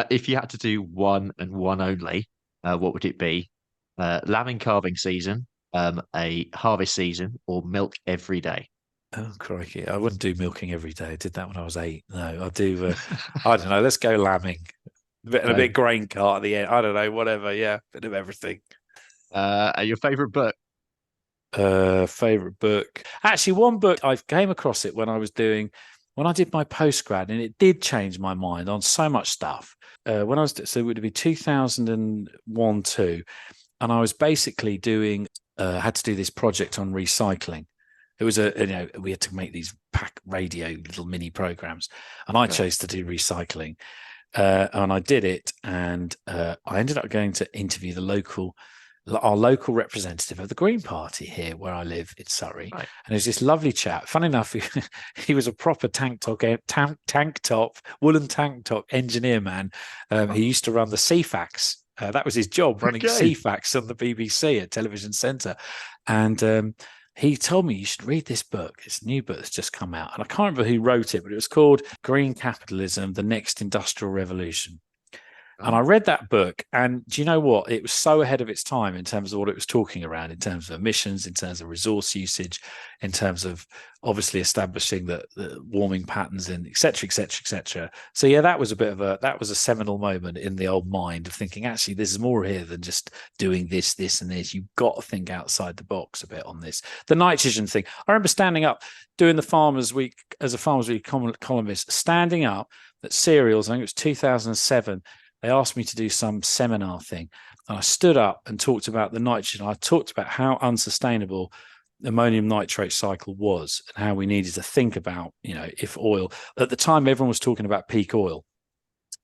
If you had to do one and one only, what would it be? Lambing calving season, a harvest season, or milk every day? Oh, crikey. I wouldn't do milking every day. I did that when I was 8. No, I do, I don't know. Let's go lambing. A bit grain cart at the end. I don't know, whatever. Yeah, bit of everything. Your favorite book? Favorite book. Actually, one book I came across it when I did my postgrad, and it did change my mind on so much stuff. When I was so it would be 2001, 2, and I was basically doing had to do this project on recycling. It was we had to make these pack radio little mini programs, and I chose to do recycling, and I did it, and I ended up going to interview our local representative of the Green Party here where I live in Surrey. Right. And there's this lovely chap. Funny enough, he was a proper woolen tank top engineer man. He used to run the CFAX. That was his job, running CFAX on the BBC at Television Centre. And he told me, you should read this book. It's a new book that's just come out. And I can't remember who wrote it, but it was called Green Capitalism, The Next Industrial Revolution. And I read that book, and do you know what? It was so ahead of its time in terms of what it was talking around, in terms of emissions, in terms of resource usage, in terms of obviously establishing the warming patterns, and et cetera, et cetera, et cetera. So yeah, that was a seminal moment in the old mind of thinking, actually, there's more here than just doing this, this, and this. You've got to think outside the box a bit on this. The nitrogen thing. I remember standing up doing the Farmers Week as a Farmers Week columnist, standing up at Cereals. I think it was 2007. They asked me to do some seminar thing, and I stood up and talked about the nitrogen. I talked about how unsustainable the ammonium nitrate cycle was, and how we needed to think about, if oil, at the time everyone was talking about peak oil.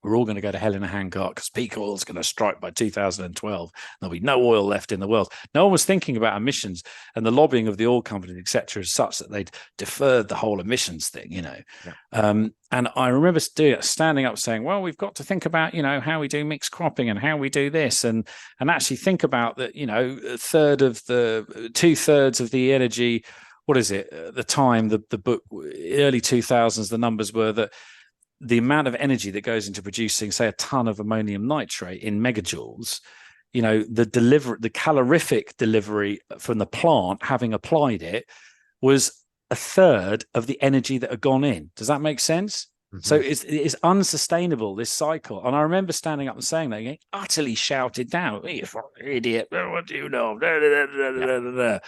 We're all going to go to hell in a handcart because peak oil is going to strike by 2012. There'll be no oil left in the world. No one was thinking about emissions, and the lobbying of the oil companies, et cetera, is such that they'd deferred the whole emissions thing, Yeah. And I remember standing up saying, well, we've got to think about, how we do mixed cropping and how we do this, and actually think about that, 2/3 of the energy. What is it? At the time, the book, early 2000s, the numbers were that the amount of energy that goes into producing, say, a ton of ammonium nitrate in megajoules, the calorific delivery from the plant, having applied it, was 1/3 of the energy that had gone in. Does that make sense? Mm-hmm. So it's unsustainable, this cycle. And I remember standing up and saying that, getting utterly shouted down. You fucking idiot. What do you know? Yeah.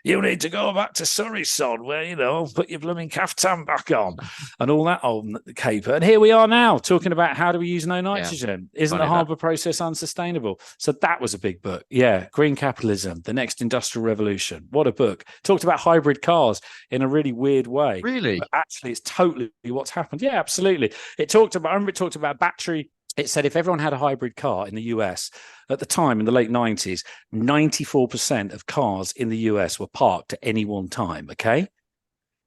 You need to go back to Surrey, sod, where, put your blooming caftan back on and all that old caper. And here we are now talking about how do we use no nitrogen? Yeah, isn't the harbour process unsustainable? So that was a big book. Yeah, Green Capitalism, The Next Industrial Revolution. What a book. Talked about hybrid cars in a really weird way. Really? But actually, it's totally what's happened. Yeah, absolutely. I remember it talked about battery. It said if everyone had a hybrid car in the US at the time in the late 90s, 94% of cars in the US were parked at any one time. Okay.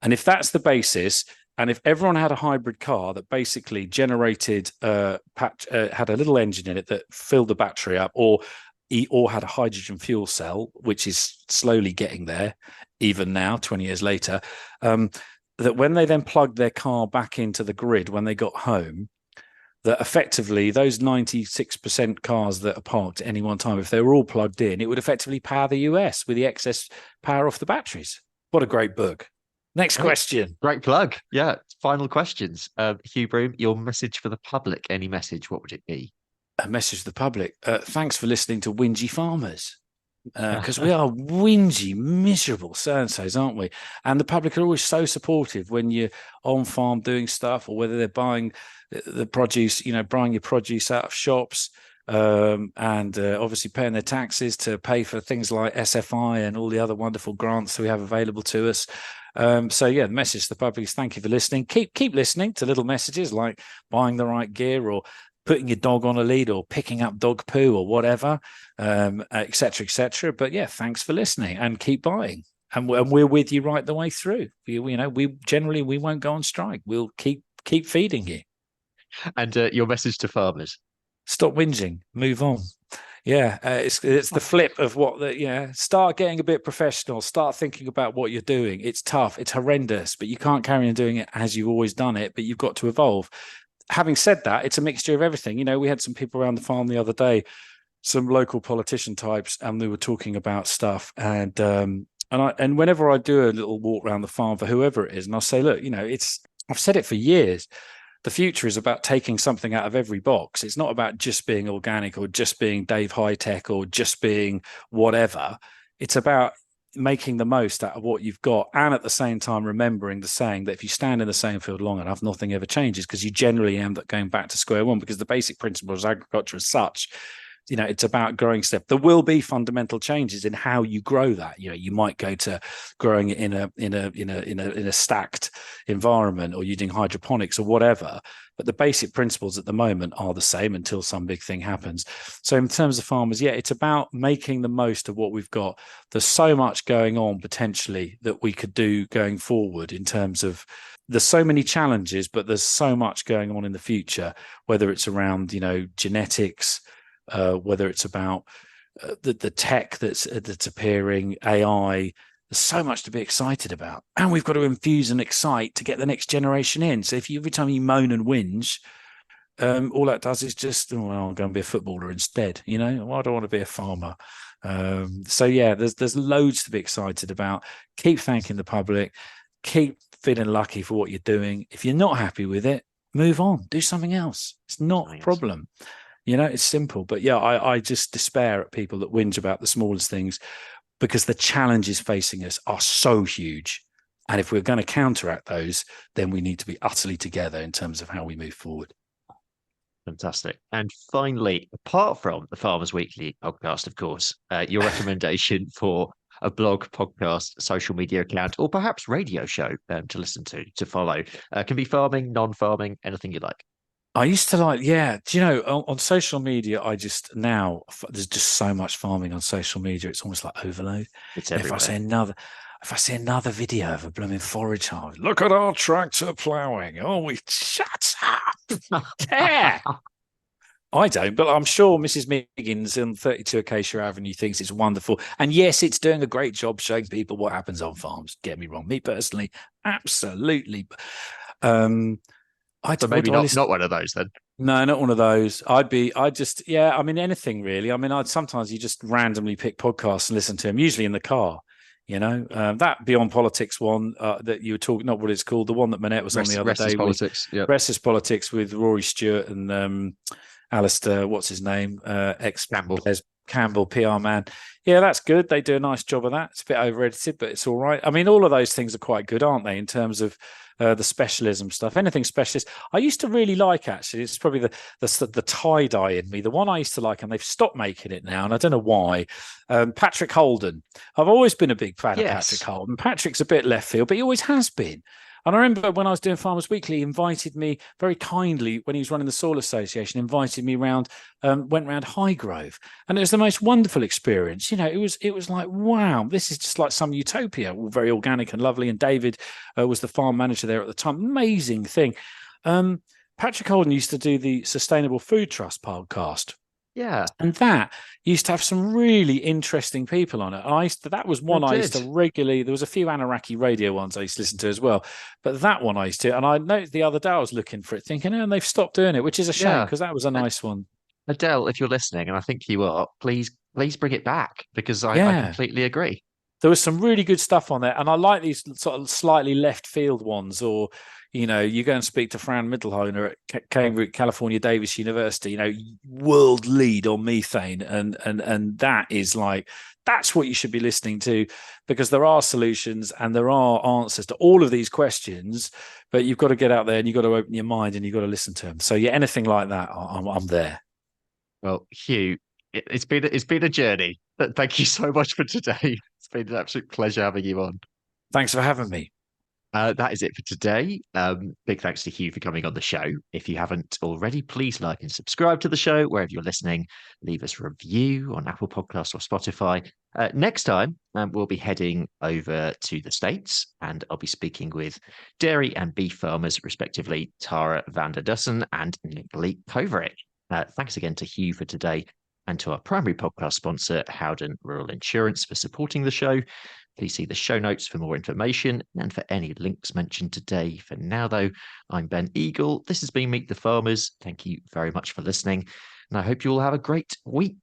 And if that's the basis, and if everyone had a hybrid car that basically generated, had a little engine in it that filled the battery up, or had a hydrogen fuel cell, which is slowly getting there, even now, 20 years later, that when they then plugged their car back into the grid when they got home, that effectively those 96% cars that are parked at any one time, if they were all plugged in, it would effectively power the US with the excess power off the batteries. What a great book. Next question. Great plug. Yeah. Final questions. Hugh Broom, your message for the public, any message, what would it be? A message to the public. Thanks for listening to Whingy Farmers. Because we are whingy, miserable so-and-sos, aren't we? And the public are always so supportive when you're on farm doing stuff, or whether they're buying the produce, buying your produce out of shops, and obviously paying their taxes to pay for things like SFI and all the other wonderful grants that we have available to us. So yeah, the message to the public is thank you for listening. Keep listening to little messages like buying the right gear, or putting your dog on a lead or picking up dog poo or whatever, et cetera, et cetera. But yeah, thanks for listening and keep buying. And we're with you right the way through. We won't go on strike. We'll keep feeding you. And your message to farmers? Stop whinging. Move on. Yeah, it's the flip of start getting a bit professional. Start thinking about what you're doing. It's tough. It's horrendous, but you can't carry on doing it as you've always done it, but you've got to evolve. Having said that, it's a mixture of everything. We had some people around the farm the other day, some local politician types, and they were talking about stuff. And whenever I do a little walk around the farm for whoever it is, and I'll say, look, I've said it for years. The future is about taking something out of every box. It's not about just being organic or just being Dave High Tech or just being whatever. It's about making the most out of what you've got, and at the same time remembering the saying that if you stand in the same field long enough, nothing ever changes, because you generally end up going back to square one, because the basic principles of agriculture as such, it's about growing stuff. There will be fundamental changes in how you grow that. You might go to growing it in a stacked environment or using hydroponics or whatever, but the basic principles at the moment are the same until some big thing happens. So in terms of farmers, it's about making the most of what we've got. There's so much going on potentially that we could do going forward in terms of, there's so many challenges, but there's so much going on in the future, whether it's around, genetics, whether it's about the tech that's appearing, AI. There's so much to be excited about, and we've got to infuse and excite to get the next generation in. So if every time you moan and whinge, all that does is just, I'm going to be a footballer instead. I don't want to be a farmer. There's loads to be excited about. Keep thanking the public. Keep feeling lucky for what you're doing. If you're not happy with it, move on. Do something else. It's not a problem. It's simple. But I just despair at people that whinge about the smallest things, because the challenges facing us are so huge. And if we're going to counteract those, then we need to be utterly together in terms of how we move forward. Fantastic. And finally, apart from the Farmers Weekly podcast, of course, your recommendation for a blog, podcast, social media account, or perhaps radio show to listen to follow, can be farming, non-farming, anything you like. I used to like, on social media, there's just so much farming on social media. It's almost like overload. It's everywhere. If I see another video of a blooming forage harvest, look at our tractor ploughing. Oh, shut up. Yeah. I don't, but I'm sure Mrs. Miggins on 32 Acacia Avenue thinks it's wonderful. And yes, it's doing a great job showing people what happens on farms. Get me wrong. Me personally, absolutely. So maybe not one of those then. No, not one of those. Anything really. Sometimes you just randomly pick podcasts and listen to them, usually in the car. That Beyond Politics one that you were talking, not what it's called, the one that Manette was on the other day. Politics, yeah. Restless Politics with Rory Stewart and Alistair, what's his name? Campbell, PR man. Yeah, that's good. They do a nice job of that. It's a bit over edited, but it's all right. All of those things are quite good, aren't they, in terms of the specialism stuff? Anything specialist. I used to really like, actually, it's probably the tie-dye in me. The one I used to like, and they've stopped making it now, and I don't know why. Patrick Holden. I've always been a big fan of Patrick Holden. Patrick's a bit left field, but he always has been. And I remember when I was doing Farmers Weekly, he invited me very kindly, when he was running the Soil Association, invited me went round Highgrove. And it was the most wonderful experience. It was like, wow, this is just like some utopia, all very organic and lovely. And David was the farm manager there at the time. Amazing thing. Patrick Holden used to do the Sustainable Food Trust podcast. Yeah. And that used to have some really interesting people on it. And that was one I used to regularly, there was a few Anaraki radio ones I used to listen to as well. But that one I used to, and I noticed the other day I was looking for it thinking, and they've stopped doing it, which is a shame, because that was a nice one. Adele, if you're listening, and I think you are, please bring it back, because I completely agree. There was some really good stuff on there. And I like these sort of slightly left field ones, or, you go and speak to Fran Mittelhoner at Cambridge, California Davis University, world lead on methane. And that is like, that's what you should be listening to, because there are solutions and there are answers to all of these questions, but you've got to get out there and you've got to open your mind and you've got to listen to them. So anything like that, I'm there. Well, Hugh, it's been a journey. Thank you so much for today. It's been an absolute pleasure having you on. Thanks for having me. That is it for today. Big thanks to Hugh for coming on the show. If you haven't already, please like and subscribe to the show wherever you're listening. Leave us a review on Apple Podcasts or Spotify. Next time, we'll be heading over to the States, and I'll be speaking with dairy and beef farmers, respectively, Tara van der Dussen and Nicolai Kovarik. Thanks again to Hugh for today, and to our primary podcast sponsor, Howden Rural Insurance, for supporting the show. Please see the show notes for more information and for any links mentioned today. For now, though, I'm Ben Eagle. This has been Meet the Farmers. Thank you very much for listening, and I hope you all have a great week.